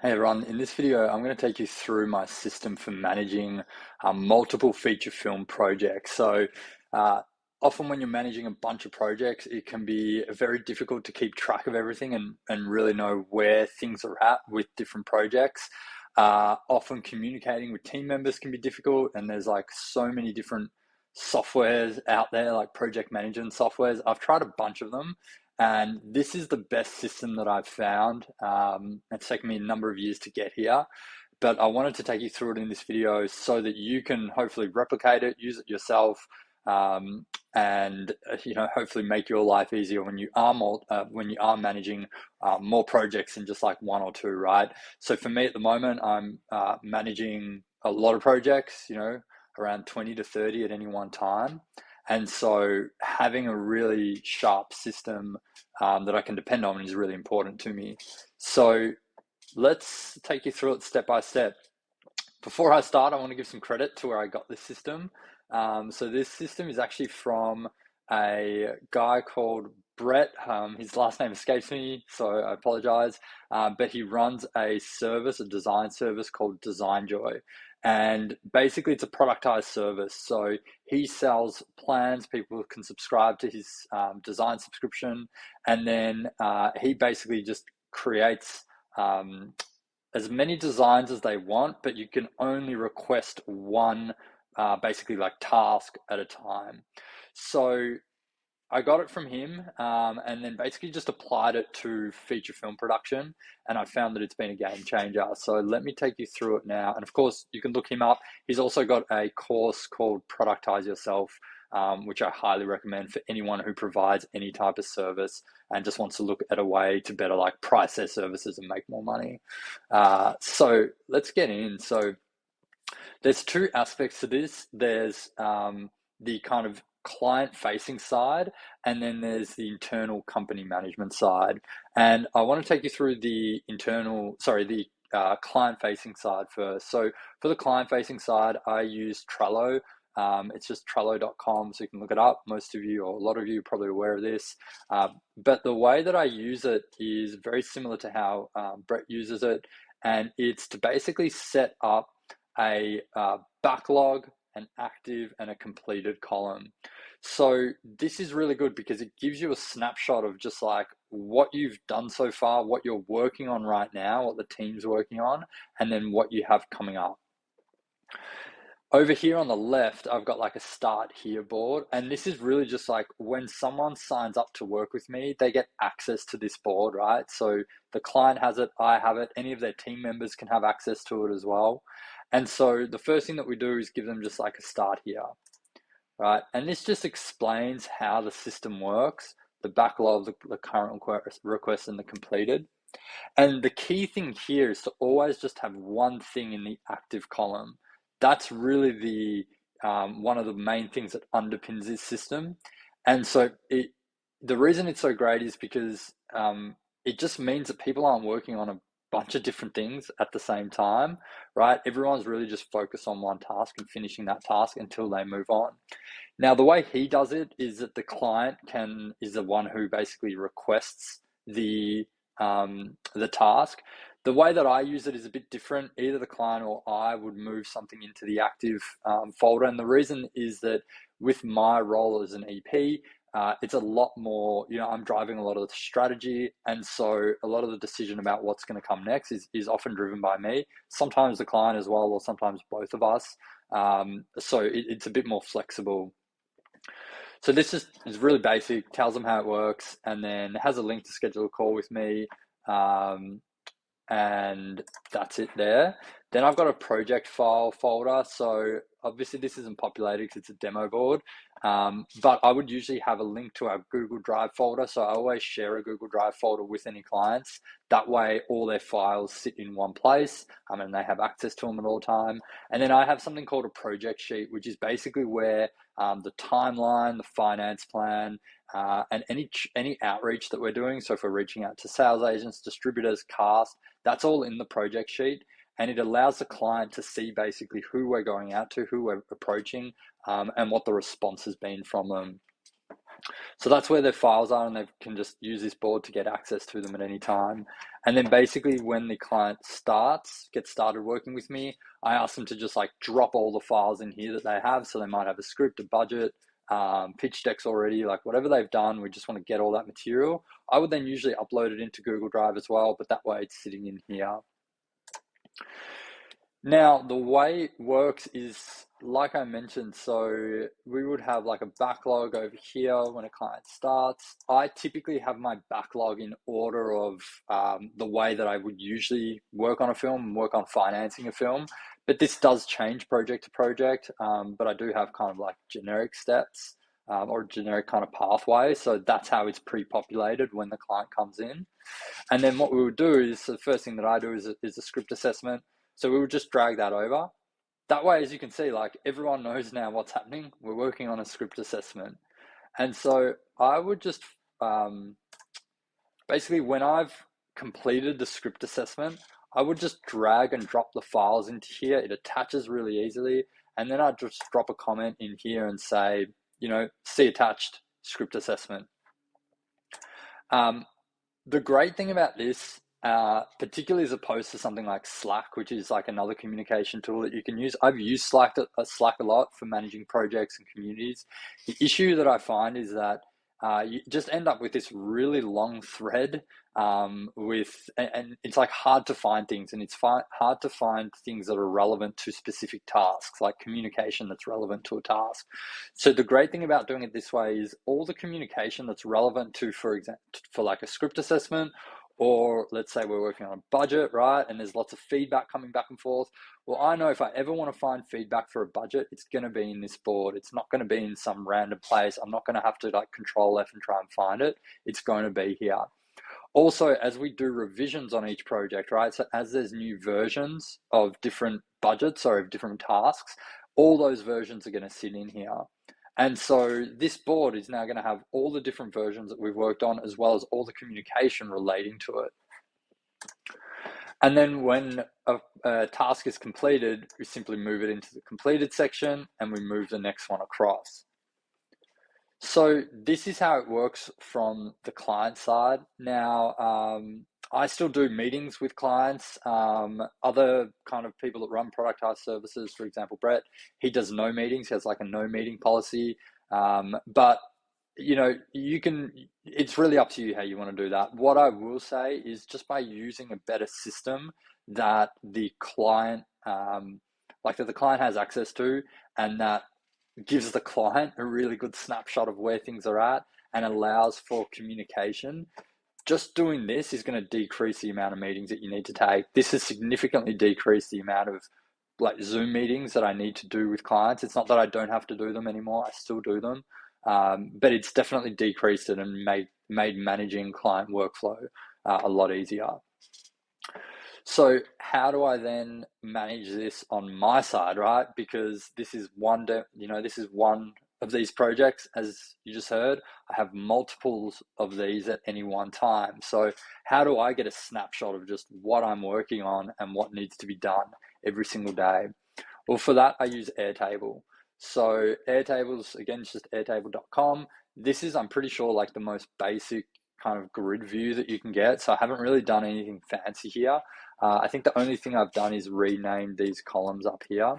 Hey everyone, in this video, I'm going to take you through my system for managing multiple feature film projects. Uh, Often when you're managing a bunch of projects, it can be very difficult to keep track of everything and really know where things are at with different projects. Often communicating with team members can be difficult, and there's like so many different softwares out there, like project management softwares. I've tried a bunch of them. And this is the best system that I've found. It's taken me a number of years to get here, but I wanted to take you through it in this video so that you can hopefully replicate it, use it yourself, and hopefully make your life easier when when you are managing more projects than just like one or two, right? So for me at the moment, I'm managing a lot of projects, around 20 to 30 at any one time. And so having a really sharp system that I can depend on is really important to me. So let's take you through it step by step. Before I start, I want to give some credit to where I got this system. So this system is actually from a guy called Brett. His last name escapes me, so I apologize. But he runs a design service called DesignJoy. And basically, it's a productized service. So he sells plans, people can subscribe to his design subscription. And then he basically just creates as many designs as they want, but you can only request one basically like task at a time. So I got it from him and then basically just applied it to feature film production, and I found that it's been a game changer. So let me take you through it now. And of course, you can look him up. He's also got a course called Productize Yourself, which I highly recommend for anyone who provides any type of service and just wants to look at a way to better like price their services and make more money. So let's get in. So there's two aspects to this. There's the kind of client facing side, and then there's the internal company management side. And I want to take you through the client facing side first. So for the client facing side, I use Trello. It's just trello.com, so you can look it up. Most of you, or a lot of you, are probably aware of this. But the way that I use it is very similar to how Brett uses it, and it's to basically set up a backlog, an active, and a completed column. So this is really good because it gives you a snapshot of just like what you've done so far, what you're working on right now, what the team's working on, and then what you have coming up. Over here on the left, I've got like a start here board, and this is really just like when someone signs up to work with me, they get access to this board, right? So the client has it, I have it, any of their team members can have access to it as well. And so the first thing that we do is give them just like a start here, right? And this just explains how the system works, the backlog, the current request, and the completed. And the key thing here is to always just have one thing in the active column. That's really the one of the main things that underpins this system. And so the reason it's so great is because it just means that people aren't working on a bunch of different things at the same time, right? Everyone's really just focused on one task and finishing that task until they move on. Now, the way he does it is that the client is the one who basically requests the task. The way that I use it is a bit different. Either the client or I would move something into the active folder. And the reason is that with my role as an EP, it's a lot more, I'm driving a lot of the strategy. And so a lot of the decision about what's going to come next is often driven by me, sometimes the client as well, or sometimes both of us. So it's a bit more flexible. So this is really basic, tells them how it works, and then has a link to schedule a call with me. And that's it there. Then I've got a project file folder. So obviously this isn't populated because it's a demo board, but I would usually have a link to our Google Drive folder. So I always share a Google Drive folder with any clients. That way all their files sit in one place and they have access to them at all time. And then I have something called a project sheet, which is basically where the timeline, the finance plan, and any outreach that we're doing. So if we're reaching out to sales agents, distributors, cast, that's all in the project sheet. And it allows the client to see basically who we're going out to, who we're approaching, and what the response has been from them. So that's where their files are, and they can just use this board to get access to them at any time. And then basically when the client gets started working with me, I ask them to just like drop all the files in here that they have. So they might have a script, a budget, pitch decks already, like whatever they've done, we just want to get all that material. I would then usually upload it into Google Drive as well, but that way it's sitting in here. Now, the way it works is, like I mentioned, so we would have like a backlog over here when a client starts. I typically have my backlog in order of the way that I would usually work on a film and work on financing a film. But this does change project to project, but I do have kind of like generic steps or generic kind of pathway. So that's how it's pre-populated when the client comes in. And then what we would do is, so the first thing that I do is a script assessment. So we would just drag that over. That way, as you can see, like everyone knows now what's happening. We're working on a script assessment. And so I would just, basically when I've completed the script assessment, I would just drag and drop the files into here. It attaches really easily. And then I'd just drop a comment in here and say, see attached script assessment. The great thing about this, particularly as opposed to something like Slack, which is like another communication tool that you can use. I've used Slack a lot for managing projects and communities. The issue that I find is that you just end up with this really long thread and it's like hard to find things, and it's hard to find things that are relevant to specific tasks, like communication that's relevant to a task. So the great thing about doing it this way is all the communication that's relevant to, for example, for like a script assessment, or let's say we're working on a budget, right? And there's lots of feedback coming back and forth. Well, I know if I ever want to find feedback for a budget, it's going to be in this board. It's not going to be in some random place. I'm not going to have to like Control F and try and find it. It's going to be here. Also, as we do revisions on each project, right? So as there's new versions of different budgets or of different tasks, all those versions are going to sit in here. And so this board is now going to have all the different versions that we've worked on, as well as all the communication relating to it. And then when a task is completed, we simply move it into the completed section and we move the next one across. So this is how it works from the client side. Now, I still do meetings with clients. Other kind of people that run productized services, for example, Brett, he does no meetings. He has like a no meeting policy. But it's really up to you how you want to do that. What I will say is just by using a better system that the client, that the client has access to, and that gives the client a really good snapshot of where things are at and allows for communication. Just doing this is going to decrease the amount of meetings that you need to take. This has significantly decreased the amount of like Zoom meetings that I need to do with clients. It's not that I don't have to do them anymore. I still do them. But it's definitely decreased it and made managing client workflow a lot easier. So how do I then manage this on my side, right? Because this is one of these projects, as you just heard. I have multiples of these at any one time. So how do I get a snapshot of just what I'm working on and what needs to be done every single day? Well, for that, I use Airtable. So Airtable's, again, it's just airtable.com. This is, I'm pretty sure, like the most basic kind of grid view that you can get. So I haven't really done anything fancy here. I think the only thing I've done is rename these columns up here.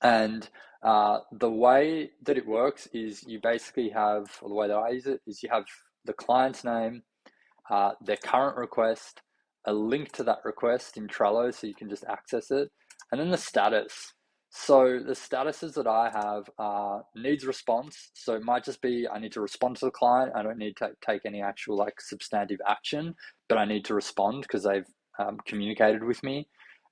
And the way that it works is you basically have, or the way that I use it is you have the client's name, their current request, a link to that request in Trello so you can just access it, and then the status. So the statuses that I have are needs response. So it might just be I need to respond to the client. I don't need to take any actual like substantive action, but I need to respond because they've communicated with me.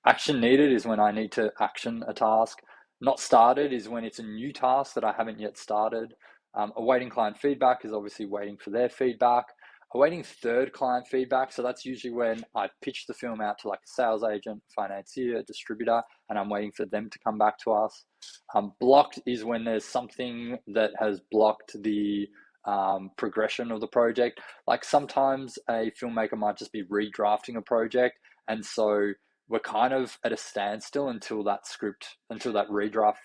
Action needed is when I need to action a task. Not started is when it's a new task that I haven't yet started. Awaiting client feedback is obviously waiting for their feedback. Awaiting third client feedback. So that's usually when I pitch the film out to like a sales agent, financier, distributor, and I'm waiting for them to come back to us. Blocked is when there's something that has blocked the progression of the project. Like sometimes a filmmaker might just be redrafting a project, and so we're kind of at a standstill until that redraft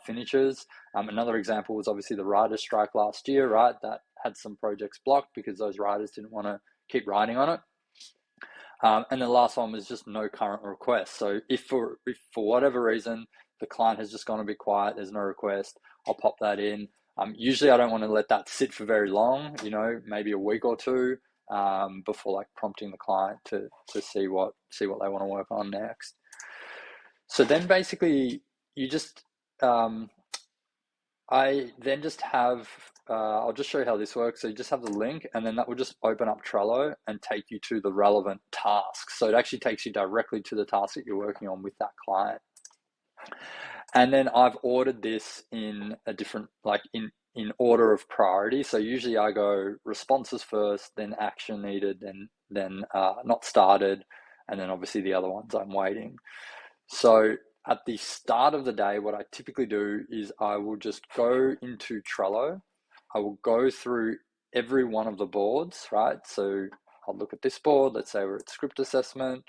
finishes. Another example was obviously the writer's strike last year, right? That had some projects blocked because those writers didn't want to keep writing on it. And the last one was just no current requests. So if for whatever reason the client has just gone a bit quiet, there's no request, I'll pop that in. Usually I don't want to let that sit for very long, maybe a week or two, before like prompting the client to see what they want to work on next. So then basically you just I then just have, I'll just show you how this works. So you just have the link, and then that will just open up Trello and take you to the relevant tasks. So it actually takes you directly to the task that you're working on with that client. And then I've ordered this in a different, like in order of priority. So usually I go responses first, then action needed, then not started, and then obviously the other ones I'm waiting. So at the start of the day, what I typically do is I will just go into Trello. I will go through every one of the boards, right? So I'll look at this board. Let's say we're at script assessment,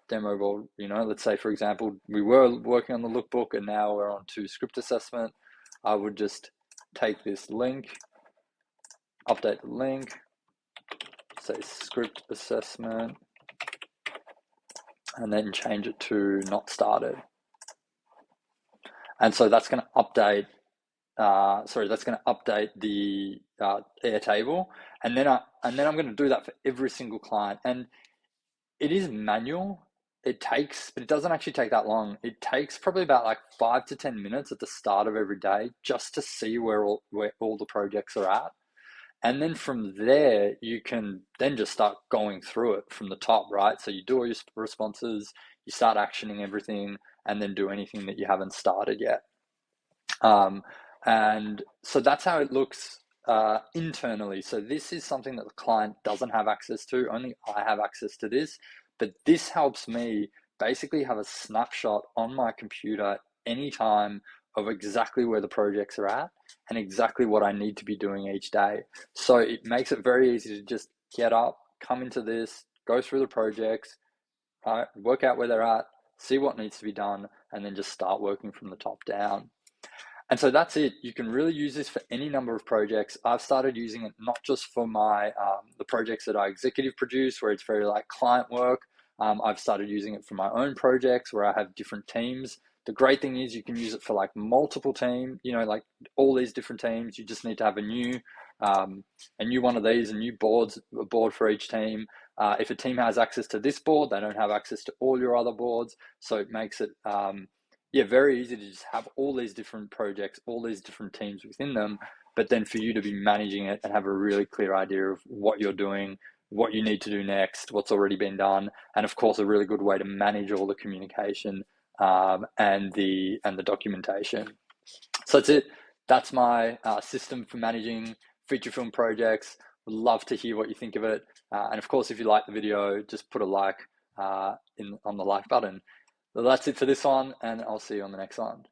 demo board. Let's say, for example, we were working on the lookbook and now we're on to script assessment. I would just take this link, update the link, say script assessment, and then change it to not started. And so that's going to update, the Airtable, and then I'm going to do that for every single client. And it is manual. But it doesn't actually take that long. It takes probably about like 5 to 10 minutes at the start of every day just to see where all the projects are at. And then from there, you can then just start going through it from the top, right? So you do all your responses, you start actioning everything, and then do anything that you haven't started yet. And so that's how it looks internally. So this is something that the client doesn't have access to. Only I have access to this. But this helps me basically have a snapshot on my computer anytime of exactly where the projects are at and exactly what I need to be doing each day. So it makes it very easy to just get up, come into this, go through the projects, right, work out where they're at, see what needs to be done, and then just start working from the top down. And so that's it. You can really use this for any number of projects. I've started using it not just for my the projects that I executive produce, where it's very like client work. I've started using it for my own projects where I have different teams. The great thing is you can use it for like multiple teams, like all these different teams. You just need to have a new one of these, a board for each team. If a team has access to this board, they don't have access to all your other boards. So it makes it very easy to just have all these different projects, all these different teams within them, but then for you to be managing it and have a really clear idea of what you're doing, what you need to do next, what's already been done, and of course a really good way to manage all the communication and the documentation. So that's it. That's my system for managing feature film projects. Would love to hear what you think of it, and of course, if you like the video, just put a like on the like button. So that's it for this one, and I'll see you on the next one.